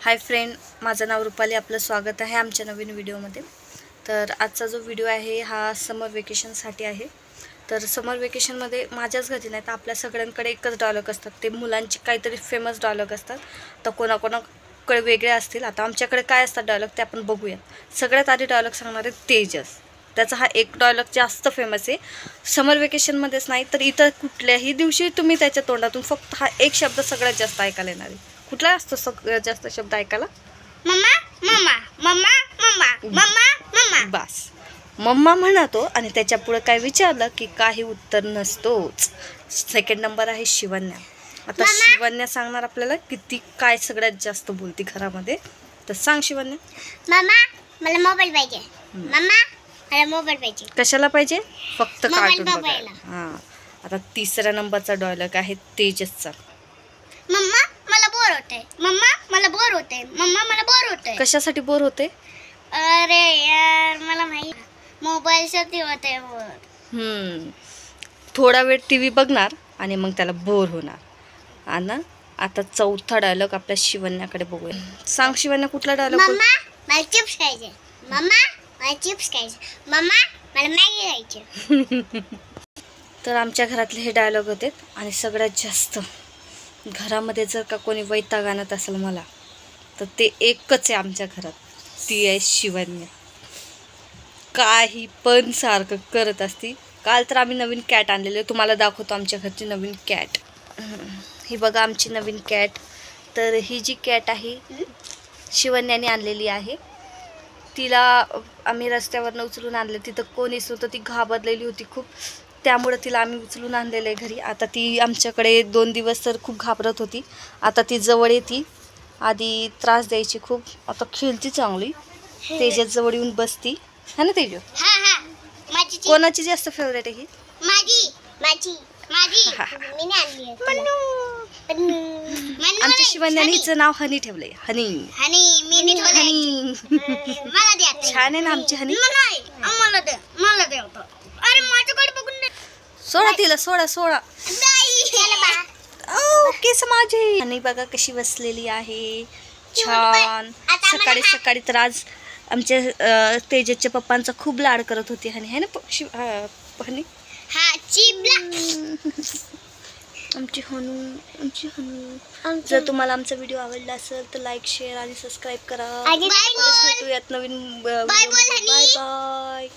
Hi friend, माझं नाव रुपाली. आपलं स्वागत आहे आमच्या नवीन व्हिडिओमध्ये. तर आजचा जो व्हिडिओ आहे हा समर वेकेशनसाठी आहे. तर समर वेकेशनमध्ये माझ्याच घरी नाही तर आपल्या सगळ्यांकडे एकच डायलॉग असतात. ते मुलांचे काहीतरी फेमस डायलॉग असतात. तर कोणाकोणाकडे वेगळे असतील. आता आमच्याकडे काय असतात डायलॉग ते आपण बघूयात. सगळ्यात आधी डायलॉग सांगणारे तेजस. त्याचा हा एक डायलॉग जास्त फेमस आहे. समर वेकेशनमध्येच नाही तर इतर कुठल्याही दिवशी तुम्ही त्याच्या तोंडातून फक्त हा एक शब्द सगळ्यात जास्त ऐकायला येणार आहे. कुठला असतो सगळ्यात जास्त शब्द ऐकायला? मम्मा मम्मा मम्मा मम्मा मम्मा मम्मा. बस मम्मा म्हणतो आणि त्याच्या पुढे काय विचारलं की काही उत्तर नसतोच. सेकंड नंबर आहे शिवन्या. आता शिवन्या सांगणार आपल्याला किती काय सगळ्यात जास्त बोलती घरामध्ये. तर सांग शिवन्या. मम्मा मला मोबाईल पाहिजे. मम्मा मला मोबाईल पाहिजे. कशाला पाहिजे? फक्त कार्टून मोबाईल बघायला. हां. आता तिसऱ्या नंबरचा डायलॉग आहे तेजसचा. मम्मा मला बोर होते. मम्मा मला बोर होते. मम्मा मला बोर होते. कशासाठी बोर होते? अरे यार मला माहिती मोबाईलसाठी होते बोर. थोडा वेळ टी व्ही बघणार आणि मग त्याला बोर होणार. आणि आता चौथा डायलॉग आपल्या शिवन्याकडे बघूया. सांग शिवन्या कुठला डायलॉग? मम्मा मला चिप्स खायचे. मम्मा मला चिप्स खायचे. मम्मा मला मॅगी खायची. तर आमच्या घरातले हे डायलॉग होते. आणि सगळ्यात जास्त घरामध्ये जर का कोणी वैताग आणत असेल मला तर ते एकच आहे आमच्या घरात, ती आहे शिवन्या. काही पण सारखं करत असती. काल तर आम्ही नवीन कॅट आणलेले, तुम्हाला दाखवतो आमच्या घरची नवीन कॅट. ही बघा आमची नवीन कॅट. तर ही जी कॅट आहे शिवन्याने आणलेली आहे. तिला आम्ही रस्त्यावरनं उचलून आणले. तिथं कोणीच नव्हतं, ती घाबरलेली होती खूप. त्यामुळे तिला आम्ही उचलून आणलेलं आहे घरी. आता ती आमच्याकडे 2 दिवस तर खूप घाबरत होती. आता ती जवळ येते. आधी त्रास द्यायची खूप, आता खेळती चांगली. तेजात जवळ येऊन बसती है ना तेजू? माझी कोणाची जास्त फेवरेट आहे ही? माझी माझी माझी मी आणली आमच्या शिवन्याने हिचं नाव हनी ठेवलंय. हनी हनी मी हनी. मला द्या. छान आहे ना आमची हनी? मला दे मला दे. अरे माझ्याकडे बघून दे. सोडा तिला, सोडा सोडा. ओ केस माझे. आणि बघा कशी बसलेली आहे छान. सकाळी सकाळी तर आज आमच्या तेजसच्या पप्पांचा खूप लाड करत होती हनी, है ना हनी? हा चिपला आमची हनू. जर तुम्हाला आमचा व्हिडिओ आवडला असेल तर लाईक, शेअर आणि सबस्क्राईब करा. परत भेटूयात नवीन व्हिडिओ. Bye bye.